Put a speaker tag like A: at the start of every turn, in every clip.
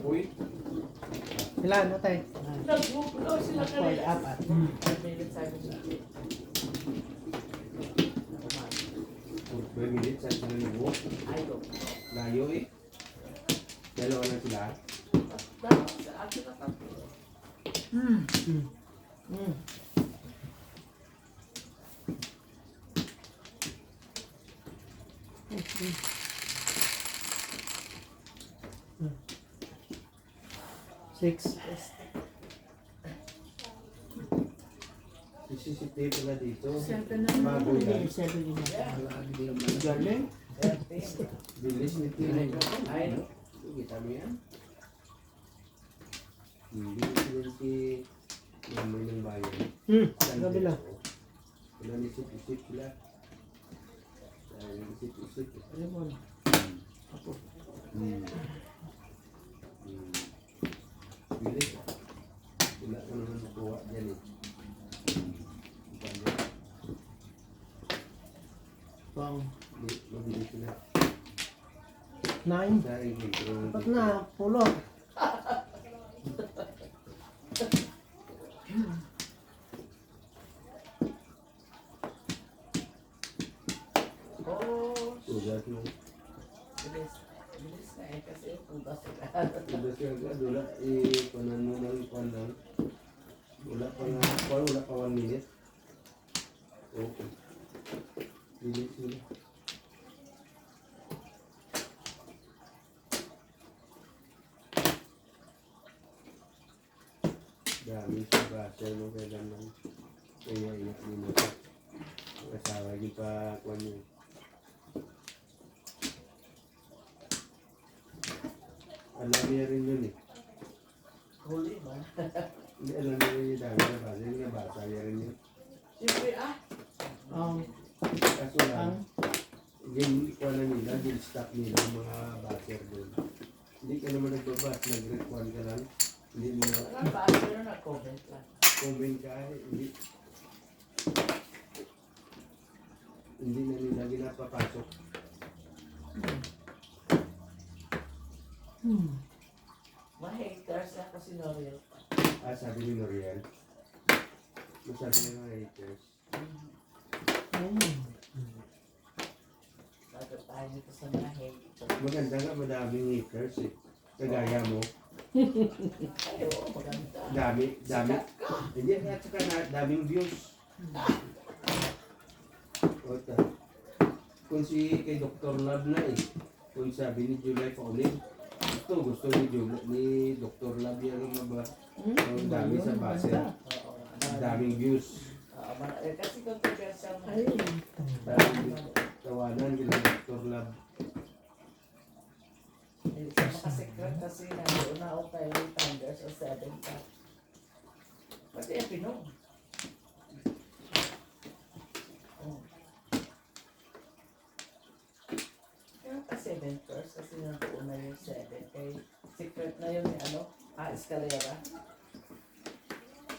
A: Uy.
B: Sila, ano tayo?
C: Nagbubulo sila kanila.
B: Apat.
C: Minutes sabi niya.
A: 4 minutes at sila nag-walk.
C: Ayaw.
A: Layo eh. Dalawa na sila.
C: Dalawa sa akin na tatlo.
B: Okay. Six.
A: Isisipin pala dito.
C: Seven na
A: Bago yan.
B: Seven yun.
A: Galing.
C: 30.
A: Bilis ni Tina.
C: Ay, no.
A: Kita mo yan? Hindi sila si Mama ng bayan.
B: Kabila.
A: Wala nisip-isip sila. Dahil nisip-isip.
B: Ano mo? Ako.
A: Bilis ah. Wala ka naman nakuha dyan eh.
B: Wow.
A: Mabilis sila.
B: 9.
A: Dahil intro.
B: Ba't na? Pulo.
C: Oh,
A: Tugas mo.
C: bilis. Bilis na eh kasi tugas sila.
A: Tugas ka agad. Wala panan mo ng panan. Wala pa nga. Wala pa 1 minute. Okay. Bilis sila. Dami sa basa mo kaya naman. Kaya iyak nila. Kasawa yung pa kuwan yun. Alam niya rin yun eh.
C: Huli ba?
A: Hindi alam niya rin yung dami na basa. Yung nabasa niya rin yun.
C: Siyempre
A: Kaso lang, yung kuwan na nila, yung stock nila, yung mga baser doon. Hindi ka naman nagbabas, nag-requan ka lang. Hindi mo na
C: wala ba? Pero na-comment lang.
A: comment ka eh. Hindi na nila ginapapasok.
C: Ma-haters na kasi Noriel pa.
A: Sabi ni Noriel. Masabi niya mga haters.
C: Bago tayo dito sa mga haters.
A: Maganda nga, madaming haters eh. Kagaya mo.
C: Ay, oo, maganda.
A: Dami.
C: Sikat ka.
A: Hindi, at saka daming views. Ota. Kung si kay Dr. Love na eh. Kung sabi ni July Pauling. Gusto ni Dr. Love yan ba? Ang dami sa base.
C: Oo,
A: Daming views.
C: kasi controversial na.
A: Daming tawanan nila Dr. Love.
C: Sa mga secret kasi nandoon na ako kay Thunders o 7 ka. Pati yung Pinong. Oh. Kaya pa 7 first kasi nandoon na yung 7 kay secret na yun ni Escalera.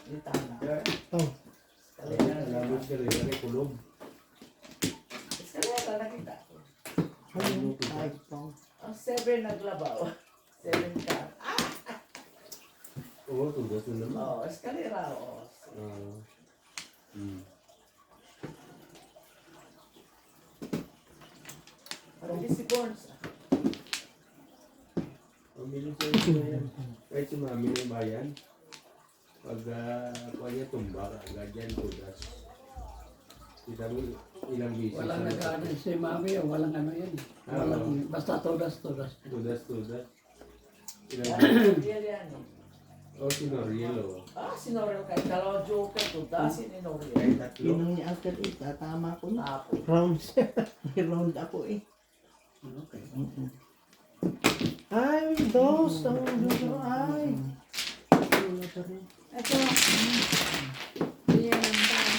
C: Yung Thunder.
B: Oh.
C: Escalera.
A: Alam mo siya rin, kulog.
C: Escalera nakita ko.
B: Ano? Ay, pang.
C: Ang 7 naglabaw. 7 ka.
A: Oo, tugas na naman.
C: Oo, Escalera. Oo. Parang si Borns.
A: Pamilya sa ito yan. Kahit si mami ng bayan, pag kuha niya tumba, agad yan, tugas. Kita mo ilang bisis.
D: Walang nag-ano si Mami, walang ano yan. Walang, basta todas.
A: Tudas. Ilang bisis.
C: Noriel yan eh.
A: O, si Noriel o.
C: Si Noriel kahit dalawang joker to. Si ni Noriel.
A: Kahit tatlo.
B: Pinang ni Alter tama ko na.
C: Tapo.
B: Round. May round ako eh.
D: Okay.
B: Ay, dos. Ang dulo ay.
E: Ito. Yan ang tao.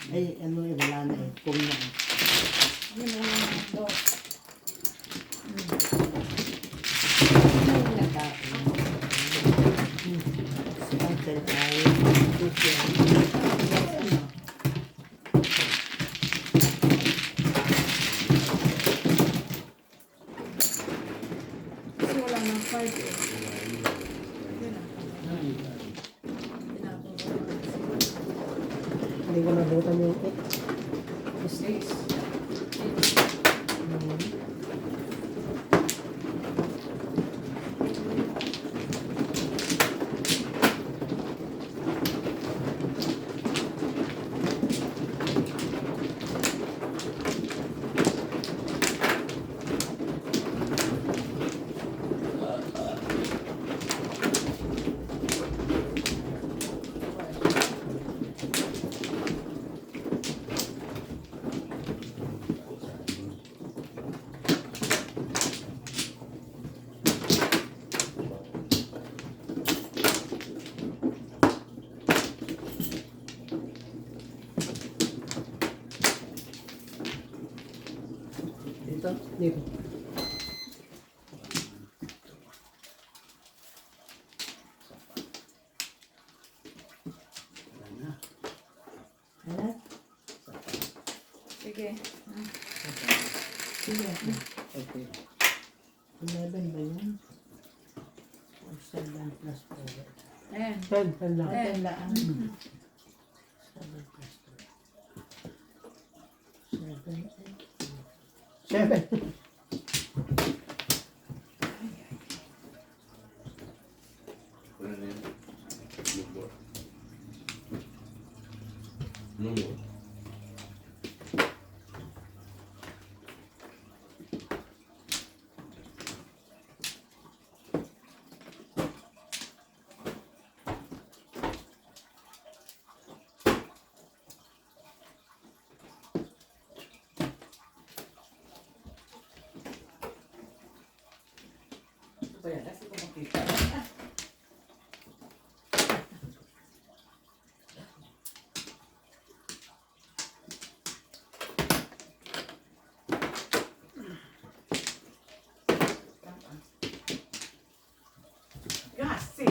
B: Ay, ano eh, wala na eh. Kung na.
E: Yun ang ito.
B: Alter ay.
E: Kasi walang
B: Hindi ko nabutan yung it.
C: Six.
B: Dito. Dito.
D: Wala na.
B: Ha?
E: Sige.
B: Sige.
D: Okay.
B: 11 ba yun? O 7 plus 4.
E: Ayan.
B: 10 lang.
E: Eh.
B: 10 lang. 7 plus 2. 7.
A: Wala na yan. Lumot. Lumot.
C: Ito ba yan? Kasi kung makita. Kasi.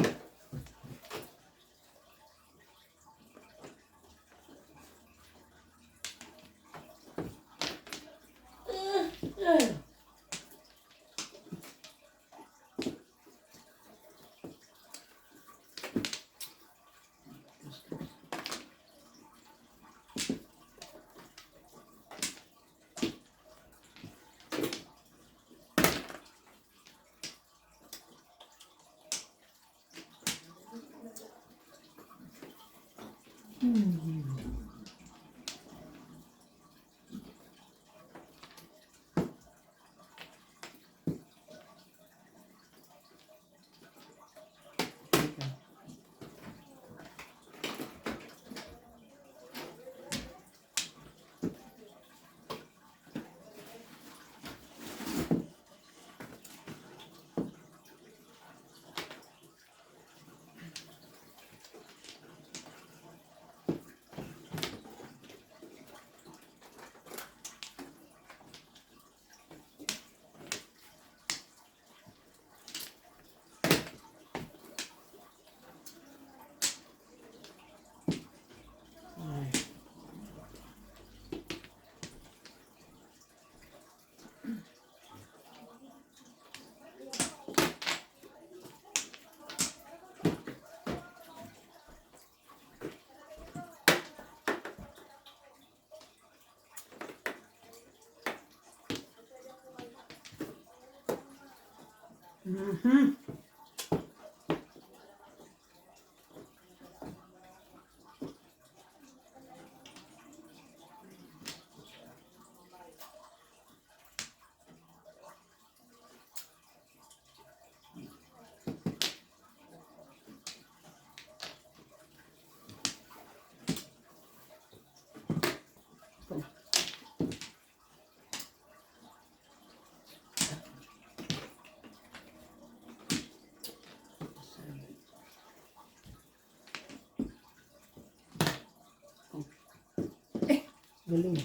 B: Galing.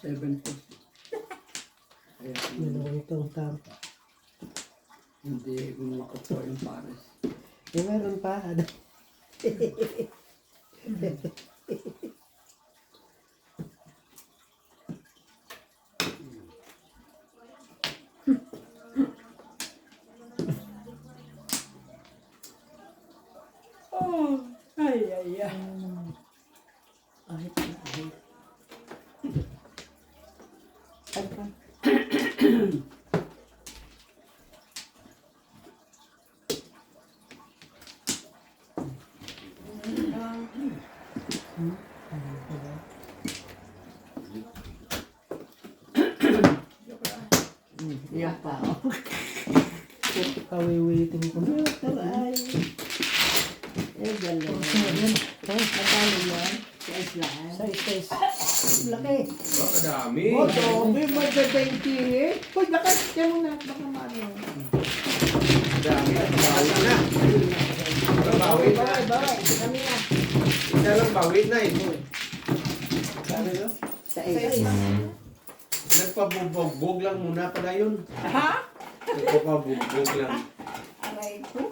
D: 7 po. Kaya
B: Dalawang itong tam.
D: hindi gumukot po yung pares.
B: Eh, meron pa. Ano?
E: Oh, ay, ay, ay.
B: Yan pa. Oh.
D: Kawiwitin ko na.
B: Taray. Eh, galing. Magkano yan? Sa islaan?
D: Size.
B: Laki.
A: Oh, kadami.
B: Oto, may magda-20 eh. Uy, baka, yan mo na. Baka maano.
A: Kadami. Bawi na. Bawi na.
B: Baway. Kami na.
A: Isa lang bawi na eh.
D: Sabi ko?
B: Sa islaan.
A: Nagpabugbog lang muna pala yun.
E: Ha?
A: Nagpabugbog lang.
E: Aray ko.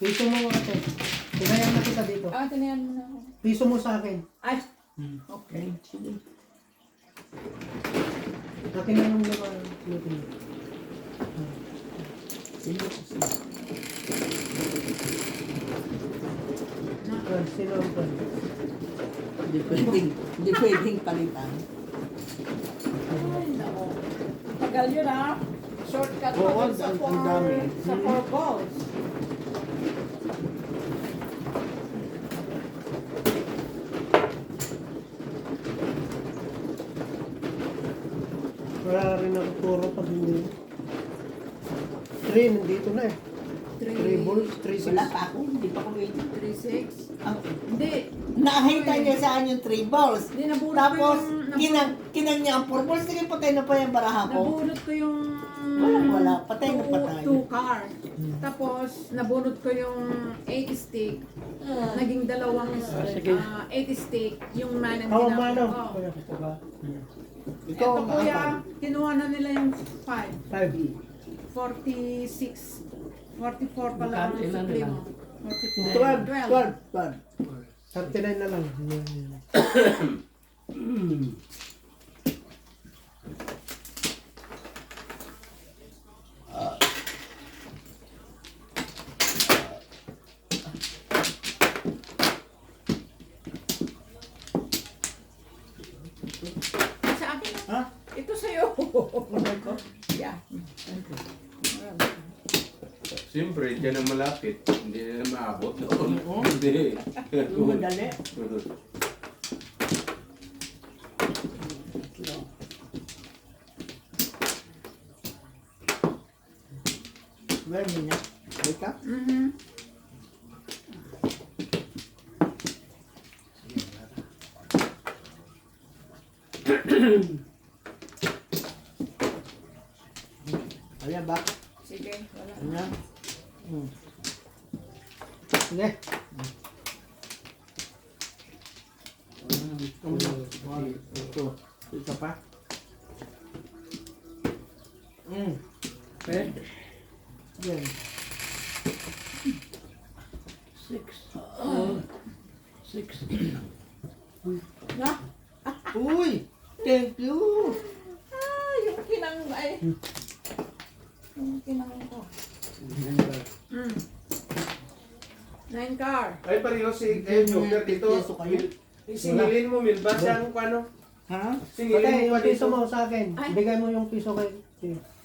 F: Piso mo ate. Tinayan na kita dito.
E: Ah, tinayan mo na ako.
F: Piso mo sa akin.
E: Ay, okay.
F: Akin na yung laman. Lutin mo. Sino ang pan?
B: Hindi pwedeng palitan.
E: Ay, nako. Tagal yun ha. Shortcut
B: Oo,
E: pa dun sa
B: ang dami.
E: sa 4 balls.
F: Wala rin ako puro pag hindi. 3, nandito na eh. 3 balls, 3
B: Wala
F: 6.
B: pa ako, hindi pa ako waiting.
E: 3-6.
B: Ah,
E: Hindi.
B: nakita niya saan yung 3 balls.
E: Hindi, nabunot
B: Tapos,
E: ko yung...
B: kinang niya ang 4 balls. Sige, patay na pa yung baraha ko.
E: Nabunot ko yung...
B: Wala. Patay na patay.
E: 2 card. Tapos, nabunot ko yung 8 stick. Naging dalawang 8 stick. Yung man ang
F: How
E: ginamit
F: mano?
E: ko.
F: Ito ba?
B: Ito,
E: Ito kuya, kinuha na nila yung 5.
F: 5.
E: 46. 44 pala ang
D: Magkano ilan
E: supli
D: nila?
E: mo. 44.
B: 12.
F: 39 na lang.
E: Sa akin na.
B: Ha?
E: Ito sa'yo. Yeah.
A: Siyempre, dyan ang malapit. Hindi na maabot doon. Hindi.
B: Madali. Meron niya. Wake up.
E: Mhm.
B: Ayan ba?
E: Sige, wala.
B: Ayan.
F: Sige.
B: Ito. Isa pa.
D: Red.
B: Yan.
D: 6. 6.
E: Na?
B: Uy! Thank you!
E: Ah, yung kinang... Ay. Yung kinang ko. 9 car.
A: Ay, pareho si Joker dito.
B: Peso kayo?
A: Singilin mo, Milba, siyang ano?
B: Ha?
A: Singilin
F: Patay,
A: mo pa
F: yung piso
A: dito.
F: mo sa akin.
E: Ay.
F: Bigay mo yung piso kay...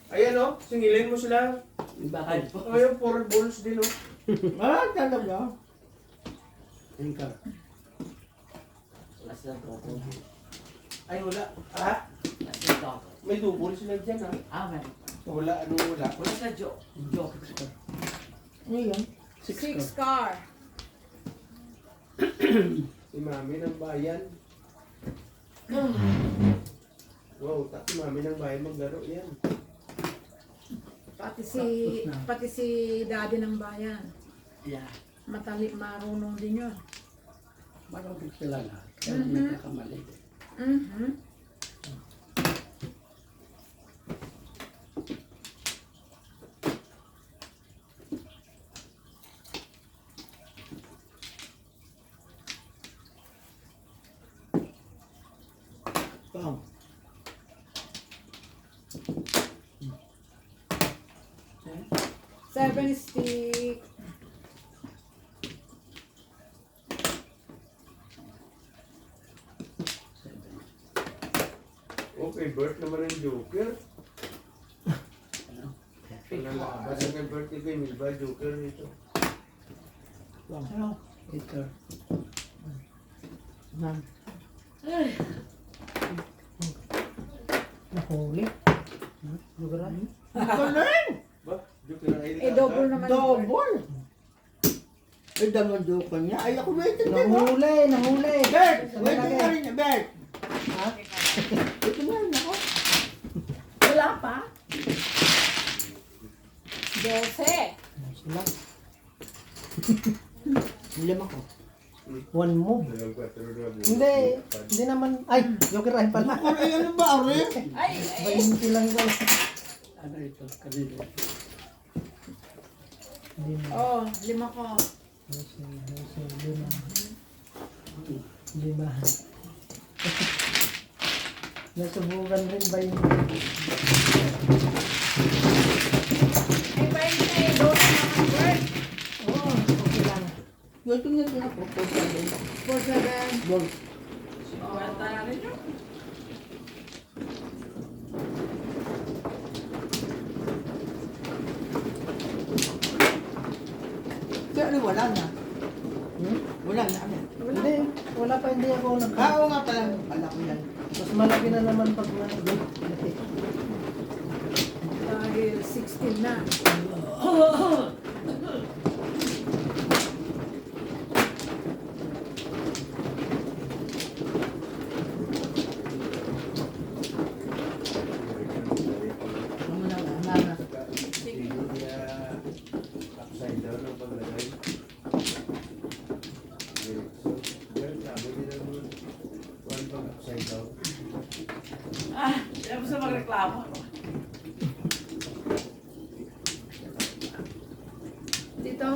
A: Ayan o, singilin mo sila.
D: Bakit?
A: Ayun, 4 balls din o.
B: Ah, talaga?
D: Anchor.
A: Ay, wala. Ha? May double sila dyan ha. Wala, ano wala?
B: Ano yun?
E: 6 car.
A: Si Mami ng bayan. Wow, si Mami ng bayan maglaro yan.
E: Pati si daddy ng bayan.
B: Yeah.
E: Marunong din yun.
D: Marunong sila na. Kaya may kakamali.
E: Mhm.
B: Ito.
E: 7 stick.
A: Okay, Bert naman ang Joker. Basta kay Bert kay Milba, Joker nito.
F: Ano?
D: Ito.
F: Nan. Nahuli. Lugar na.
B: Galing!
A: Ba? Joker ang
E: Eh, double naman.
B: Double! Eh, damando ka niya. Ay, ako wait, hindi mo.
F: Nahuli.
B: Bert!
F: Sa
B: Wait
F: malaki.
B: ka rin niya, Bert!
F: Ha?
B: Ito nga, nako.
E: Wala pa. 12.
F: Sila.
B: 5 ko.
F: One move.
A: Dalawang 4 na buo.
F: Hindi naman. Ay, Joker ay pala.
B: Ako, ay, ano ba, Ari?
E: Ay,
F: 20 lang ito.
D: Ano ito? Kanina.
E: oh, 5 ko.
F: Lima. Nasubukan rin ba yung
E: Ay, 20. Doon naman, Bert.
F: Oo, okay lang.
B: Ito nga din ako.
E: 4-7.
B: Bert.
C: Kwenta na ninyo.
B: Kaya ano, wala na.
F: Hmm?
B: Wala na, ano.
F: Hindi, wala pa, hindi ako nag...
B: Oo nga pala, pala ko yan.
F: Mas malaki na naman pag malaki.
E: Dahil 16 na.
B: Ano na, nana.
A: Siguro niya upside down ang paglagay. So, ganun sabi nila naman. One pag upside down.
C: Kaya mo sa magreklamo.
E: Dito.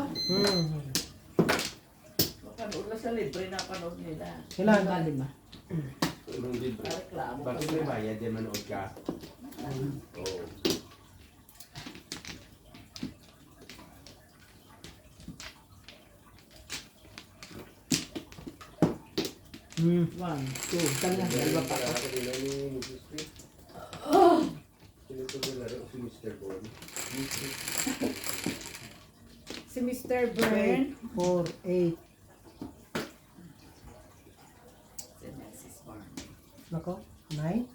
C: Mapanood na sa libre na panood nila.
F: Kailan?
B: Bali ba?
A: Tulong libre.
C: Reklamo.
A: Bakit may bayad din manood ka? Oo.
B: Hmm. 1, 2, tanga, dalawa pa.
A: Kanina ni Mrs. P. Sino ito nilaro? Si Mr. Bond.
E: Si Mr. Bern.
F: 4, 8.
C: Si Mrs. Barn.
F: Nako, 9,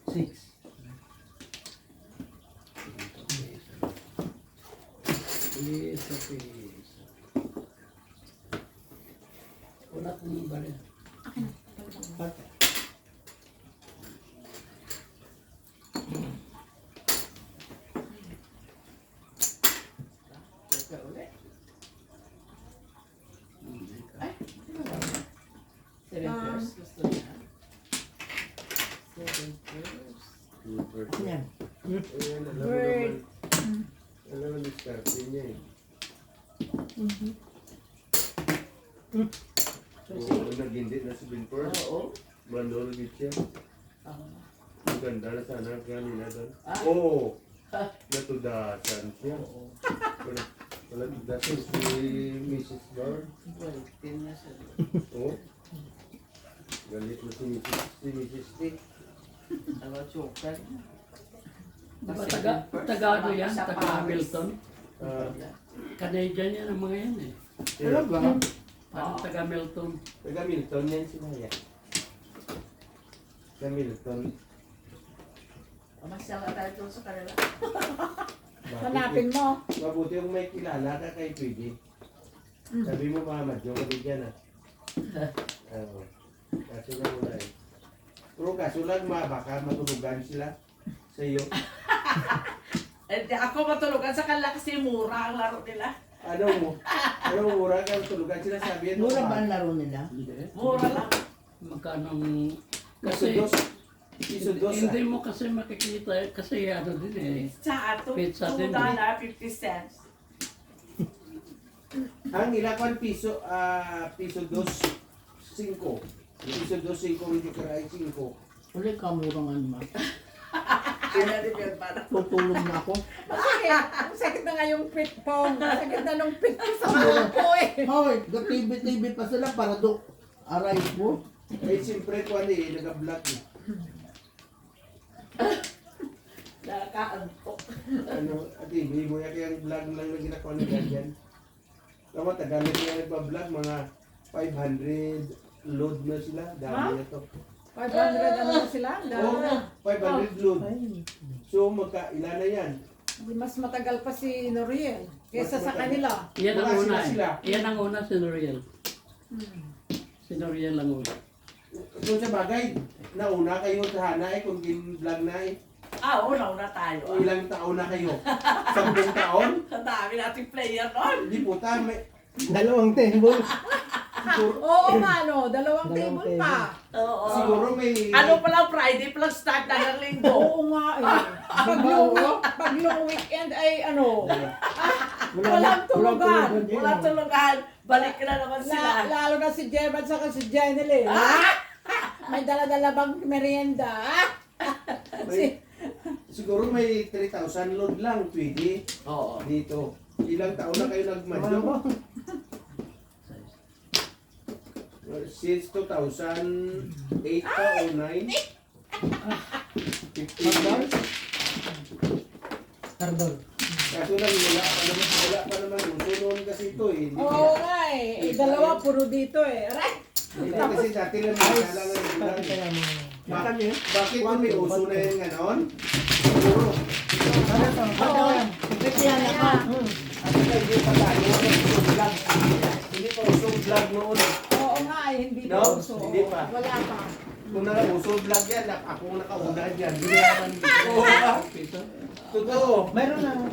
F: 6.
D: Isa, isa. Wala kong iba rin.
C: Teka ulit. Ay, ano ba? 7 first. Gusto niya. 7 first.
A: Super.
B: Yan.
A: Ayan, alam mo
E: Bird.
A: naman. Alam mo, diskarte niya eh. Oo, nag-hindi na si Binford.
C: Oo.
A: Mandol din siya.
C: Tama.
A: Ang ganda na sana kanina doon.
C: Ah.
A: Oo! Natudasan siya.
C: Oo.
A: Wala tudasan si Mrs. Bird.
C: 12 na siya.
A: Oo. Galit na si Mrs. T.
C: Ano, choker.
D: Di ba taga ano yan? Taga Hamilton?
A: Ah,
D: Canadian yan ang mga yan eh.
B: Wala ba?
D: Parang taga Hamilton.
A: taga Milton yan si Maya. Taga Milton.
C: Masyal na tayo doon sa kanila.
E: Hanapin mo.
A: Mabuti yung may kilala ka kay Pwede. Sabi mo, Mama, joke ka dyan ah. Oo. Kaso na muna eh. Pero kaso lang, baka matulugan sila sa iyo.
C: Eh, ako matulugan sa kanila kasi mura ang laro nila.
A: Anong mura ka matulugan sila sabi yan?
B: Mura ba ang laro nila?
D: Hindi.
C: Mura lang.
D: Magkano
A: Piso dos. Piso dos
D: hindi mo kasi makikita eh, kasi ano din eh.
C: Sa ato,
D: Pizza din.
C: $2.50 cents.
A: Ang ilapan piso, piso dos, 5. Piso dos, 5, hindi ka ay 5.
B: Uli ka murang ano ma.
C: Pinalipyan para.
B: Tutulog na ako.
E: Ang sakit na nga yung pit po. Ang sakit na nung pit ko sa buhok ko eh.
B: Hoy, TV pa sila para do aray mo.
A: Eh, siyempre ko nag-vlog eh.
C: Nakakaantok.
A: Ano, TV mo yung vlog lang na ginagawa ni ganyan. Tama, tagal na siya nagpa-vlog, mga 500 load na sila. Dami na to.
E: 500 ano na sila?
A: Oo,
E: Dahil
A: 500 load.
F: Ay,
A: So, ilan na yan?
E: mas matagal pa si Noriel kesa
A: Mas
E: sa
A: matagal.
E: kanila.
D: Yan ang
A: Wala
D: una
A: sila.
D: eh. Yan ang una si Noriel. Si Noriel ang una.
A: So, sa bagay, nauna kayo sa Hana kung vlog na eh.
C: Una tayo.
A: O ilang taon na kayo? 10 taon?
C: Ang dami nating player nun.
A: Hindi po, may...
F: dalawang table.
E: Oo nga no, dalawang
F: Dalawang
E: table pa.
C: Oo.
A: Siguro may...
C: Ano pala Friday pa lang start na ng linggo.
E: Oo nga eh. Pag long weekend ay ano, walang tulugan.
C: Walang tulugan. Balik na naman sila.
E: Lalo na si Jem at saka si Jenny. May dala-dala bang merienda?
A: may siguro may 3,000 load lang pwede
C: Oo.
A: dito. Ilang taon na kayo nagmadyo? Since 2008 pa o 9? 15 years?
F: Pardon.
A: Kaso lang wala pa naman uso noon kasi ito eh. Hindi
E: Oo nga eh. Dalawa puro dito eh. Aray!
A: Ito kasi dati lang kailangan
F: Bakit kaya mo?
A: Bakit kung may uso na yung ganon? Siguro.
B: Oo. Kaya na ka.
A: Ano na hindi pa tayo uso vlog. Hindi pa uso vlog noon.
E: Oo nga eh. Hindi pa
A: No,
E: uso.
A: hindi pa.
E: Wala pa.
A: Kung uso vlog yan, ako nakauna dyan. Oo ba? Totoo.
F: Mayroon na ako.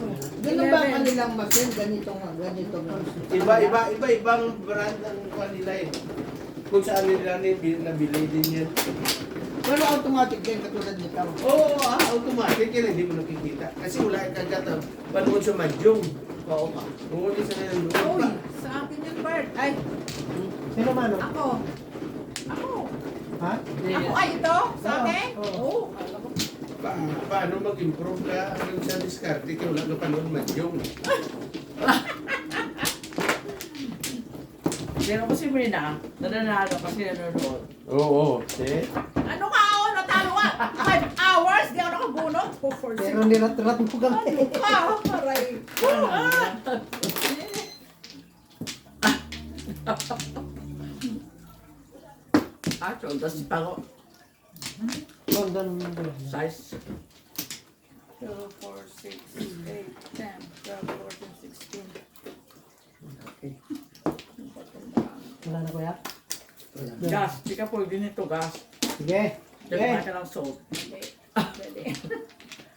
B: Ganun ba ang kanilang machine? Ganito nga.
A: Iba-ibang brand ang kanila eh. Kung saan nila nabili din yan.
B: Pero automatic din katulad nito.
A: Oo, automatic yan. Hindi mo nakikita. Kasi wala kang kagata. Panood sa Madyong.
C: Oo nga.
A: Oo, isa na yung
E: Uy, sa akin yung bird. Ay,
F: Sino mano?
E: ako. Ako.
F: Ha?
E: Ako ay ito? Sa
F: Oo,
E: akin?
F: oo.
E: Oo.
A: Paano mag-improve ka hanggang sa diskarte kaya wala ka panood Madyong.
C: Pero ko si Mina, nananalo kasi nanonood.
A: Oo, see?
E: Ano ka ako? Natalo ka? 5 hours? Di ako nakabunot? Po for
F: Pero nirat-rat mo kami.
E: Ano ka? Aray.
C: Solda si Pango.
F: London.
C: Size.
E: 2, 4, 6, 8, 10, 12, 14, 16.
F: Wala na kuya?
C: Gas. Di ka pwede nito gas.
F: Sige.
C: Dagman ka ng salt.
E: Pwede.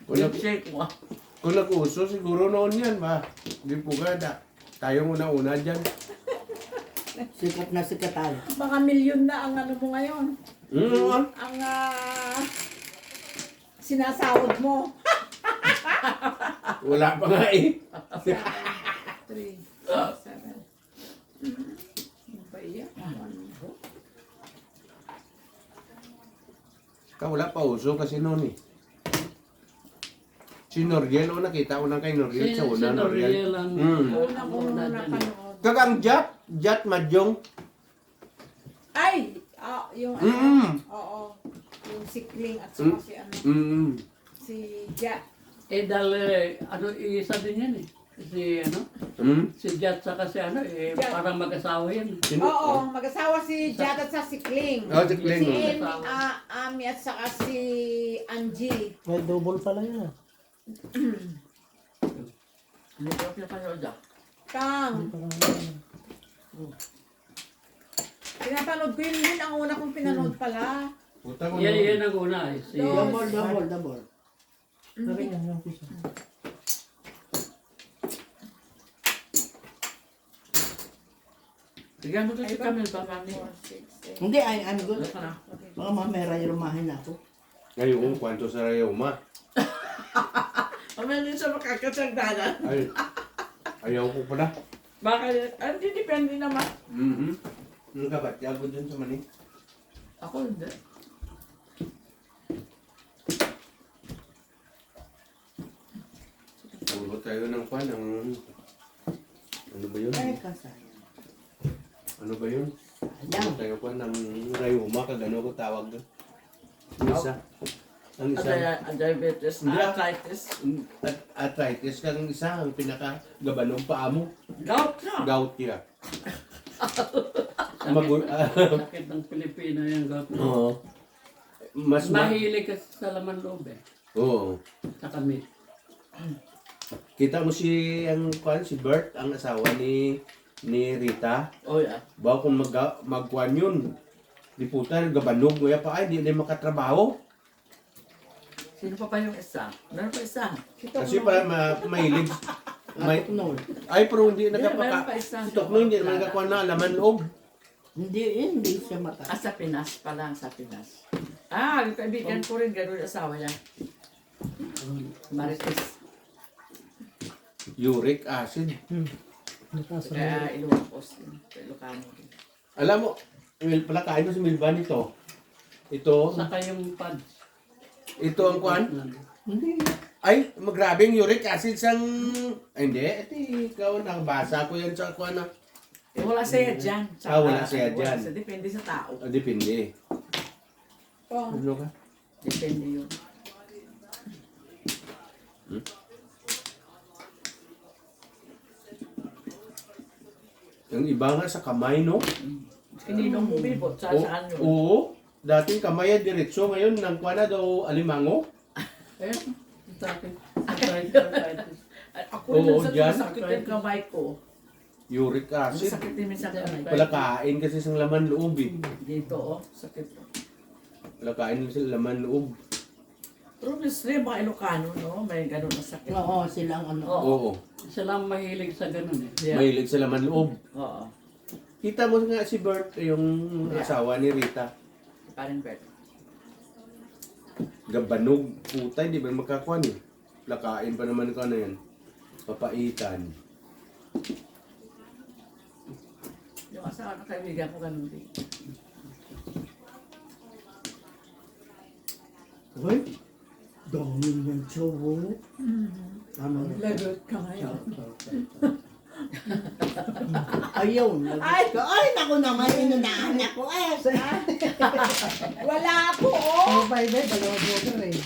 C: Milkshake mo.
A: Kung nag-uso, siguro noon yan ba? Hindi po gada. Tayo muna dyan.
B: Sikat na sikatan.
E: Mga milyon na ang ano mo ngayon. Ang sinasahod mo.
A: Wala pa nga eh.
E: 7, 3, 7. Ano ba iyan?
A: Wala pa uso kasi noon eh. Si Noriel, o nakita ko na kay Noriel sa una, Noriel.
D: Noriel ang
E: Una ko na napanood.
A: Kagang Jat Madyong.
E: Ay! Yung ano? Oo. Yung si Kling at saka si ano. Si Ja.
D: eh dahil ano isa din yan eh. Si ano? Si Jat saka si ano eh
E: Jat.
D: parang mag-asawa yan.
E: Oo, mag-asawa si Jat at saka si Kling.
A: Oh, si Kling,
E: Si
A: oh.
E: Ami at saka si Angie.
F: May double pala yan.
C: Hindi ko pinapanood ah.
E: Kang. Pinapanood ko yun din. Ang una kong pinanood pala.
A: Puta ko
D: Yan ang una eh. Si,
B: Double.
F: Sabi niya, yung piso.
C: Bigyan mo to si Camille pa, mami.
E: 4, 6, 8.
B: Hindi, I'm good.
C: Ano ka na?
B: Mga mamera yung rumahin ako.
A: Ngayon, kwanto sa Rayoma.
C: Mamaya din siya makakasagdanan.
A: Ay, ayaw ko pala.
C: Baka, hindi depende naman.
A: Ano ka ba? Tiyago dun sa mani.
C: Ako hindi.
A: kwan, ano ba yun?
B: Ay, kasaya.
A: Ano ba yun?
B: Ayan.
A: Tayo kwan, ng rayuma, kagano ko tawag doon. Ang isa. Ang isa.
C: Diabetes,
A: Hindi.
C: arthritis.
A: Arthritis kang isa, ang pinaka-gabanong paa mo.
C: Gout na.
A: Gout niya.
D: Sakit ng Pilipino yung gout.
A: Oo. Mas
D: Mahilig ka sa laman loob eh.
A: Oo.
D: Sa kami.
A: Kita mo si si Bert, ang asawa ni Rita.
C: Oh, yeah.
A: Bawa kung magkuhan yun. Di puta, gabanog mo pa ay, di na makatrabaho.
C: Sino pa yung isa? Meron pa isa.
A: Kasi para mahilig.
B: No.
A: Ay, pero hindi
C: Meron pa
A: nagkapaka.
C: isa.
A: Si Tokno hindi naman nagkakuha na laman loob.
B: Hindi siya mata.
C: Sa Pinas pa lang, sa Pinas. Yung kaibigan ko rin, gano'n yung asawa niya. Marites.
A: Uric acid.
F: Nakasan
C: Kaya Ilocos din. Ilocano din.
A: Alam mo, pala kain mo si Milvan ito. Ito,
D: Saka yung pads.
A: ito ang kuhan.
B: Hindi.
A: Ay, magrabing uric acid sang... Ay, hindi. Ito, ikaw, nakabasa ko yan sa kuhan na.
C: Wala siya dyan.
A: Wala siya dyan.
C: Depende sa tao.
A: Depende.
E: Oh.
A: Ano ka?
C: Depende yun.
A: Yung iba nga sa kamay, no?
C: Hindi nung bumibot. Saan yun?
A: Oo. Dating kamay ay diretso. Ngayon, nang kuha na daw alimango.
D: Eh, sa akin. Arthritis.
C: Ako
A: Oo,
C: rin
A: dyan.
C: sa sakit yung kamay ko.
A: Uric acid.
C: Sakit din minsan kamay.
A: Pala kain kasi sa laman loob eh.
C: Dito, oh. Sakit.
A: Pala kain sa laman loob.
C: Pero minsan mga Ilocano, no? May gano'n na sakit.
B: Oo, silang ano.
C: Oo.
A: Oo.
D: Sila ang mahilig sa ganun eh.
C: Yeah.
A: Mahilig sa laman loob.
C: Oo.
A: Kita mo nga si Bert, yung asawa ni Rita.
C: Parang bed.
A: Gabanog. Puta, hindi ba makakuha eh. Lakain pa naman ko ano yan. Papaitan.
C: Yung asawa ng kaibigan ko ganun din.
B: Uy, dami ng tsubo. Ano?
E: Lagot ka ngayon.
B: Ayun. Ay, naku naman, inunaanak ko eh.
E: Wala ako, oh!
F: Ano ba iba? Dalawa burger eh.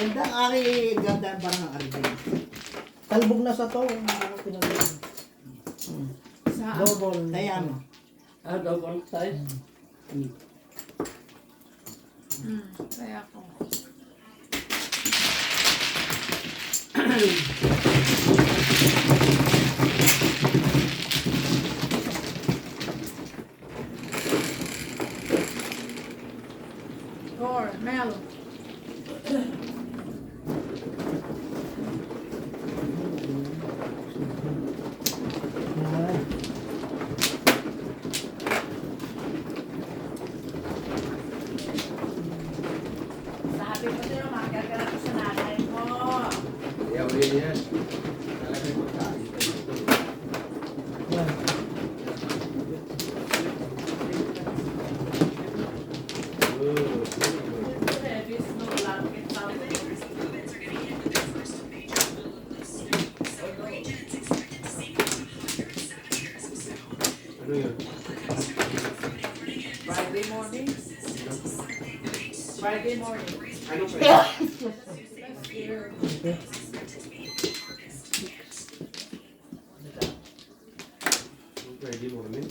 B: Ganda ang ari, ganda ang parang ang ari.
F: Talbog na sa to. Hindi ko pinagawa.
E: Sa
F: Double.
B: Kaya ano?
D: Double size.
E: kaya ako. Or, Mel.
F: Ay.
C: Sabi ko sa'yo, magagalap ko sa nanay mo.
A: Ayaw rin yan. Talaga yung pagkain.
F: Yan.
A: Ano yun?
C: Friday morning. Friday morning.
A: Ano pa yun?
F: Okay.
A: Friday morning.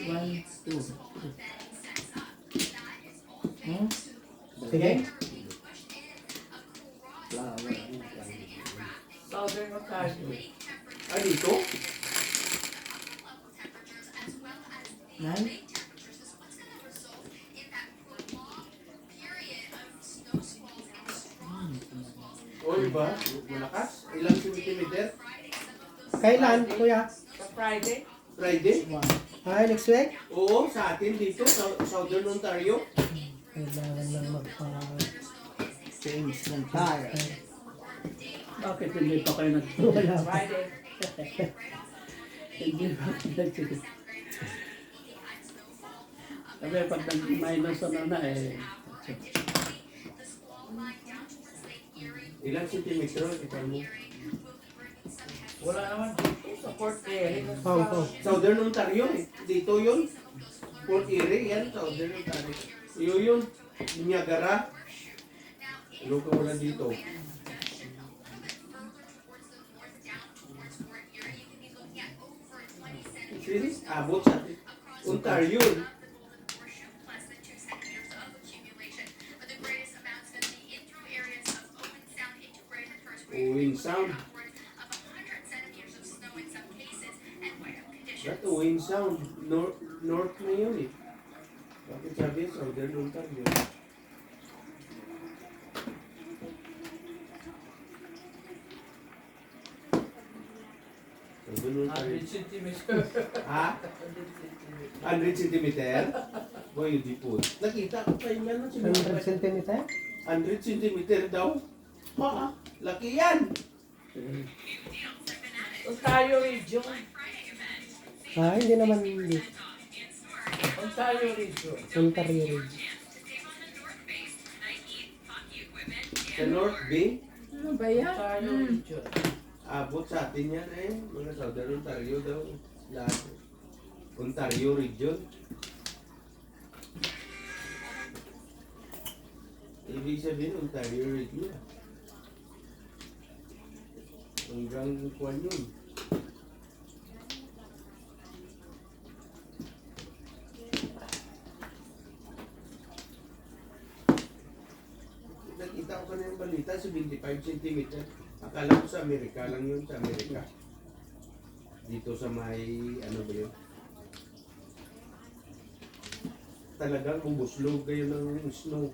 D: One, two.
F: Sige.
C: Southern Ontario.
A: Ah, dito?
B: Nan?
A: O, iba? Malakas? Ilang centimeter?
F: Kailan, kuya?
C: Sa Friday.
A: Friday?
F: Ay, next week?
A: Oo, sa atin dito, sa Southern Ontario.
F: Kailangan lang
B: Change ng tire.
D: Bakit hindi pa kayo
F: Wala pa.
C: Friday.
D: Hindi ba pinagsisit? Sabi, pag nag-minus na eh.
A: Ilang sentimetro kita mo?
C: Wala naman dito sa Port Erie.
A: Southern Ontario eh. Dito yun. Port Erie, yan. Southern Ontario. Yun. Niagara. Ano ka wala dito? Serious? Abot sa Ontario. Owen Sound. That Owen Sound. North na yun eh. Bakit sabi Southern Ontario? Southern Ontario.
C: 100 centimeters.
A: Ha? 100 centimeter? Boy, hindi po. Nakita ko pa yung ano.
F: 100 centimeter?
A: 100 centimeter daw. Ha? Laki yan.
C: Ontario region.
F: Hindi naman hindi.
C: Ontario region.
F: Ontario Ridge.
A: Sa North Bay,
E: Ano ba yan?
C: Ontario region.
A: abot sa atin yan eh. Mga Southern Ontario daw. Lahat. Ontario region. Ibig sabihin, Ontario region. Hanggang kuwan yun. Nakita ko kanina yung balita, 75 cm. Akala ko sa Amerika lang yun, sa Amerika. Dito sa may, ano ba yun? Talagang bumuslog kayo ng snow.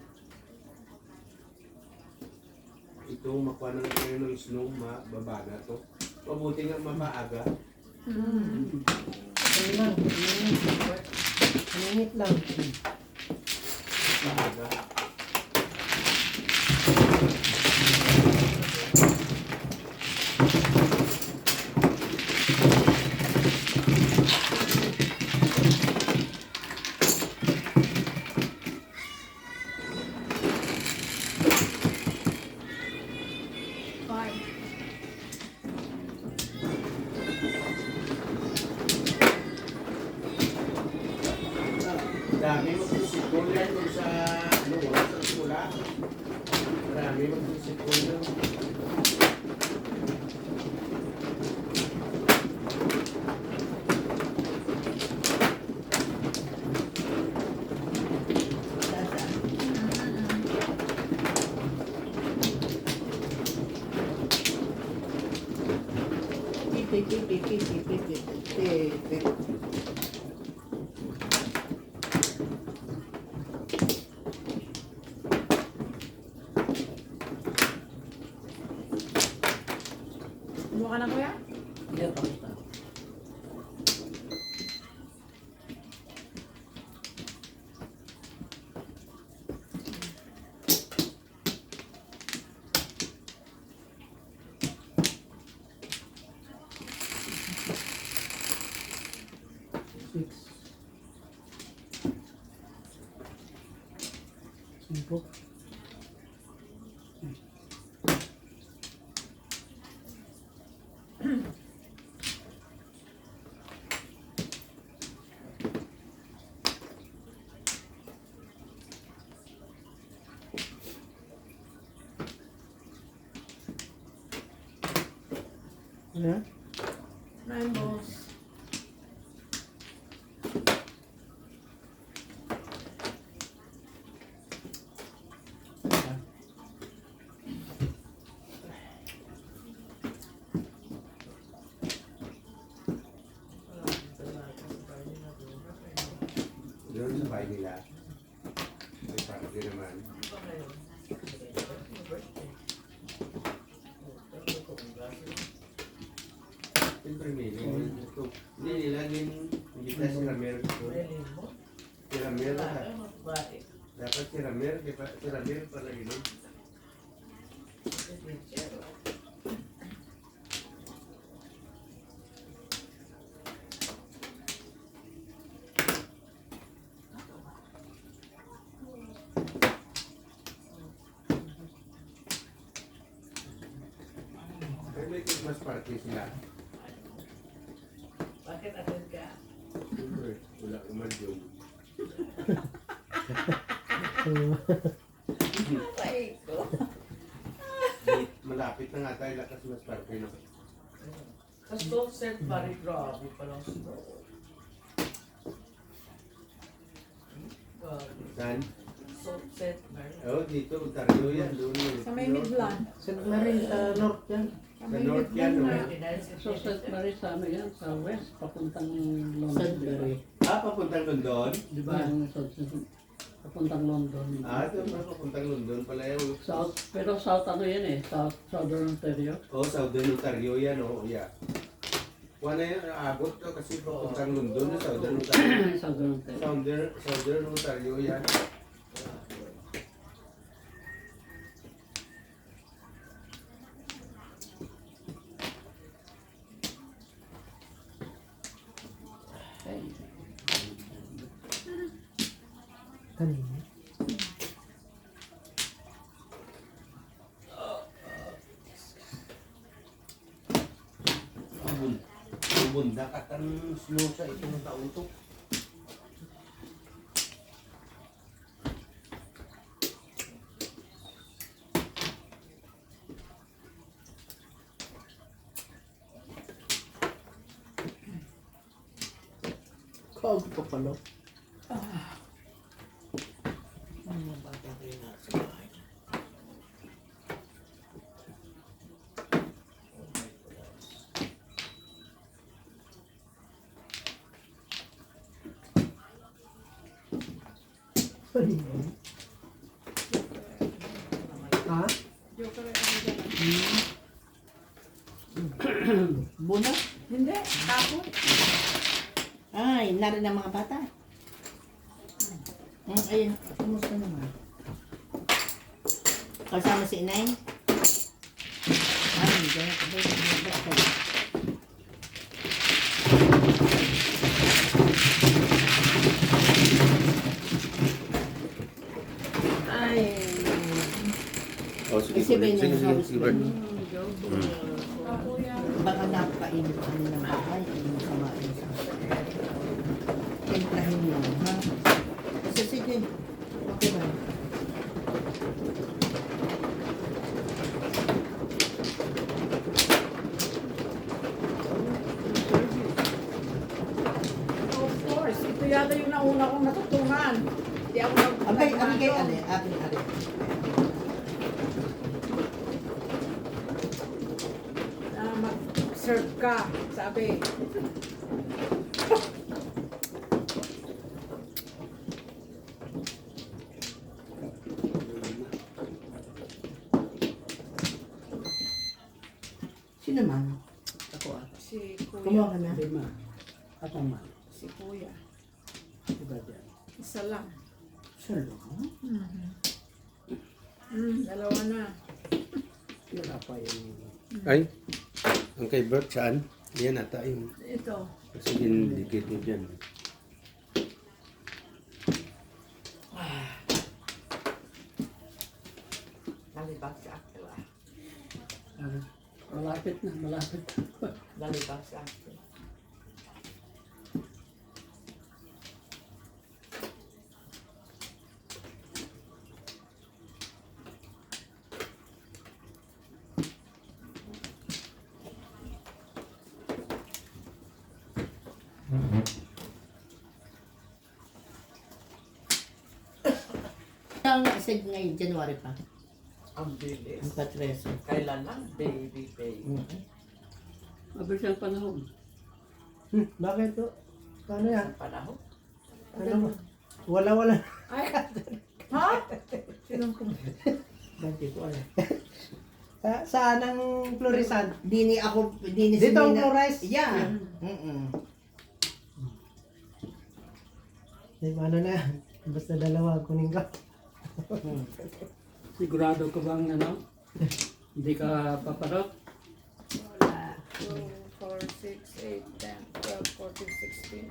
A: Ito, makuha na kayo ng snow, mababa na to. Mabuti nga mapaaga.
F: Ano lang? Minute lang.
A: Maaga.
E: Five.
A: Dami magsisikol yan kung sa, ano, wala sa skula. Marami magsisikol yan.
E: Buka ka na kuya?
D: Hindi, tapos na.
F: Cinco. Ano?
E: Nine balls.
A: Doon sa bahay nila. May party naman. Siyempre may limon ito. Hindi nilagin, hindi na si Ramir ito. Si Ramir na. Dapat si Ramir, di ba? Si Ramir pala yun. party sila.
C: Bakit atin ka?
A: Siyempre, wala kang madyong.
C: Ay, ko.
A: Malapit na nga tayo lakas mas party na.
C: Sa stove set, pare, grabe palang stove.
A: Saan?
C: Stove set, pare.
A: Oh, dito, Ontario yan. Doon yun.
E: Sa may Midland.
F: St. Mary sa North yan.
E: Sa
A: Sa
E: may
A: North yan,
E: Midland
A: no?
E: na.
D: So, St. Mary sa ano yan, sa west, papuntang
F: St.
D: London.
F: Mary.
A: Papuntang London?
D: Di ba? Papuntang London.
A: Doon pa papuntang London pala yun.
D: South, pero south ano yan eh, Southern Ontario.
A: Oh, Southern Ontario yan, oh, yeah. Wala yan, abot to kasi papuntang London, Southern Ontario.
D: Southern Ontario.
A: Southern Ontario yan.
F: Kanina.
A: Bunda ka tan slow sa itong taon to.
F: Kawag pa pala. Kanina. Ha?
E: Joker ako dyan.
F: Buna?
E: Hindi, tapon.
F: Ay, narin ang mga bata. Ayun, kumusta naman? Kasama si Inay? Ay, gano'n ka ba? Ay,
A: Oh, sige,
F: kasi ba
A: sige,
F: yung
A: sige,
F: house
A: sige.
F: ko?
E: Ako yan.
F: Baka napakainit kami ng bahay. Yung samain sa timplahin mo, ha? Kasi sige. Okay ba?
E: Of course, ito yata yung nauna kong natutunan. Hindi ako
F: Abay,
E: nagtutunan
F: abay kay
E: doon.
F: Ale. Akin, Ale.
E: Na mag-serve ka, sabi.
F: Sino man?
D: Ako ata.
E: Si
F: Kumuha
E: Kuya.
F: ka na.
D: Lima. Ako man.
E: Si Kuya.
D: Iba dyan.
E: Isa lang.
F: Salo.
E: Dalawa na.
D: Wala pa yung...
A: Ay, ang kay Bert saan? Yan ata yung
E: Ito.
A: kasi dinidikit mo dyan.
C: Nalibag sa akin.
D: Malapit na, malapit.
C: Nalibag sa akin.
F: Ang isig ngayon, January pa.
C: Ang bilis.
F: Ang patreso.
C: Kailan lang, baby, baby.
D: Mabilis ang panahon.
F: Bakit to? Paano yan?
C: Ang panahon.
F: Ano? Wala.
E: Ay! Ha? Sinong kum...
F: Bakit ko alam. Saan ang florisan?
G: Dini ako, dini
F: Dito ang
G: Nina-
F: flores?
G: Yeah. Mm-mm.
F: Di ba ano na? Basta dalawa kunin ko.
D: Sigurado ka bang ano? Hindi ka paparot?
E: Wala. 2, 4, 6, 8, 10, 12, 14, 16.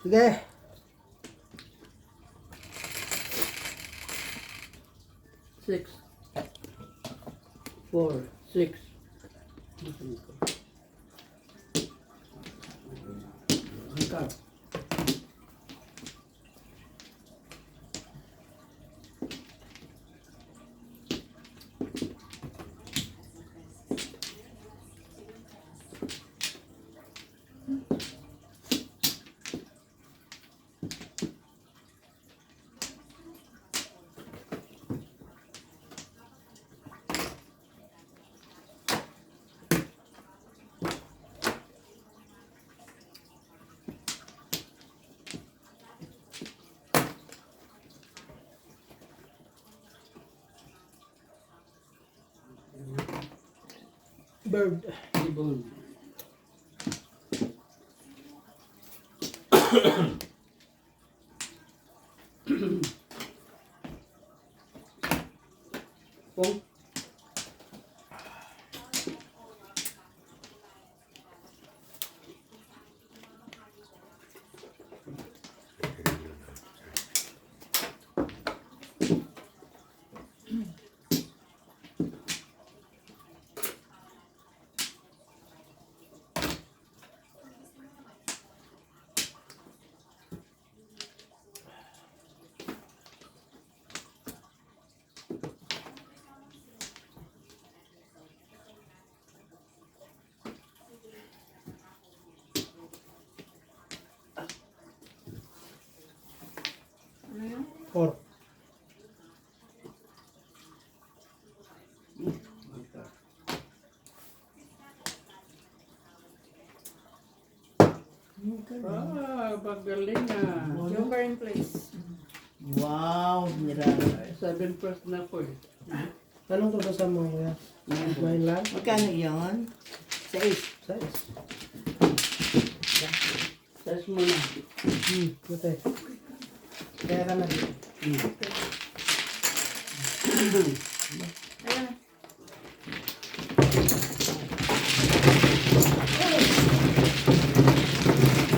F: Sige.
D: 4, 6. Angkat.
B: Bird.
D: Ibon. Pong.
E: Ano yun?
B: 4.
D: Pagaling ah.
E: Joker in place.
G: Wow, nirara.
D: 7 first na po eh.
B: Anong tubasan mo kuya? 9 lang?
G: Magkano yun? 6.
B: 6.
D: Test mo na.
B: Buti. Kaya ka na.
E: Ayan.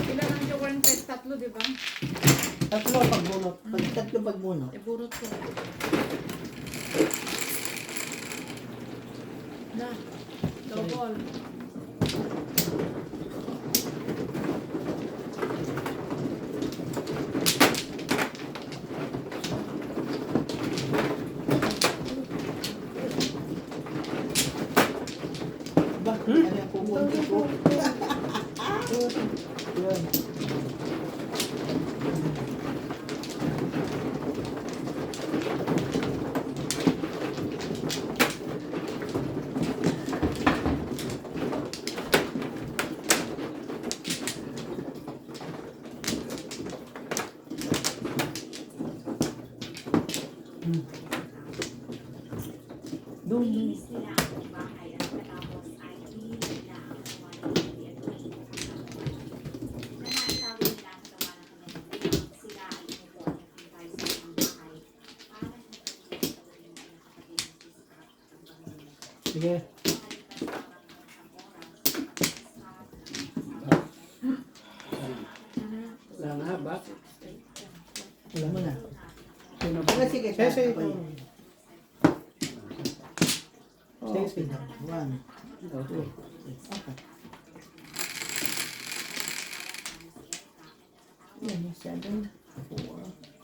E: Ilan ang joker in place? 3, di ba?
G: Tatlo pagbunot. Tatlo pagbunot.
E: Iburot ko. Na. Double.
G: Ba? Ano yung pupunti ko?
B: Yan.
G: Doon.
B: Sige.
D: Wala na ba?
G: Wala mo na.
D: Sino ba?
G: Sige, sige.
B: Sige, sige.
G: Ako yun.
B: Sige, sige.
G: 1,
D: Okay.
G: 2, okay. Yan, 7, 4.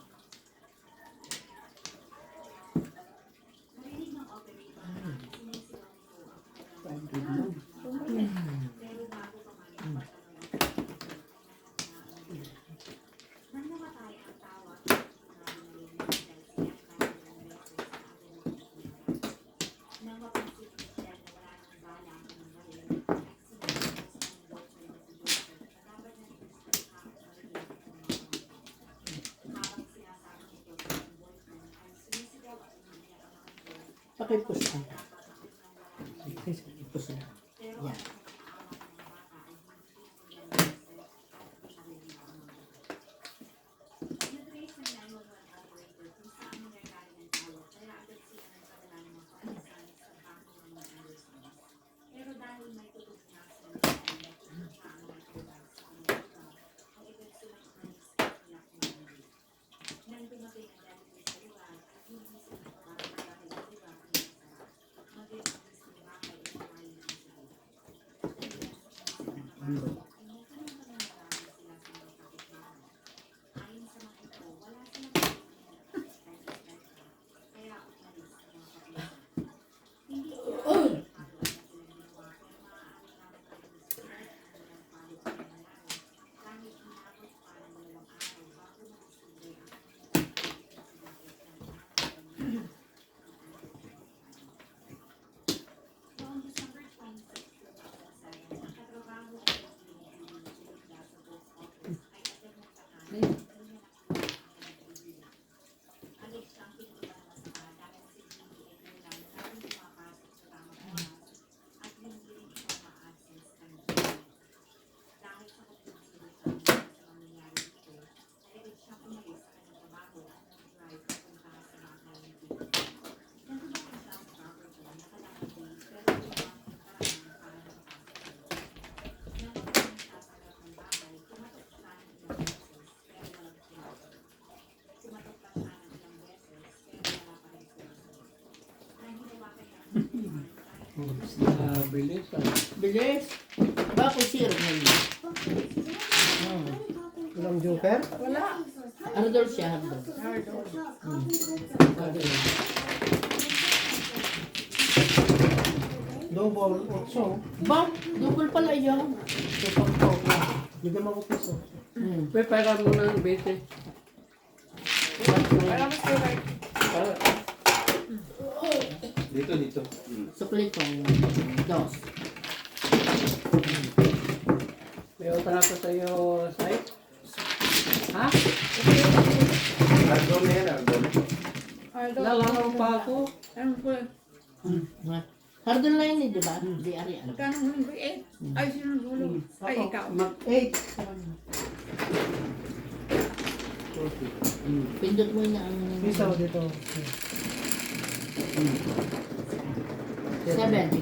G: Pakipus lang. Pakipus lang. Yan. handle.
D: Bilis.
G: Bilis. Bakit zero ngayon?
B: Walang joker?
E: Wala.
G: Ardol siya, Ardol. Ardol.
B: Double 8.
G: Ba? Double pala yun.
B: Bigyan mo ko piso.
D: Prepare mo ng bete.
E: Para mas kaya.
A: Dito.
G: Sukli ko. Dos.
D: May utang ako sa iyo, Sai. Ha?
A: Ardon na yan, Ardon.
D: Lalaro pa ako.
E: Ano po?
G: Ardol na yun, di ba? Di ari.
E: Magkano huling ko? 8. Ay, sino nagulong? Ay, ikaw.
B: 8.
G: Pindot mo na ang...
B: Piso dito.
G: 7, ikaw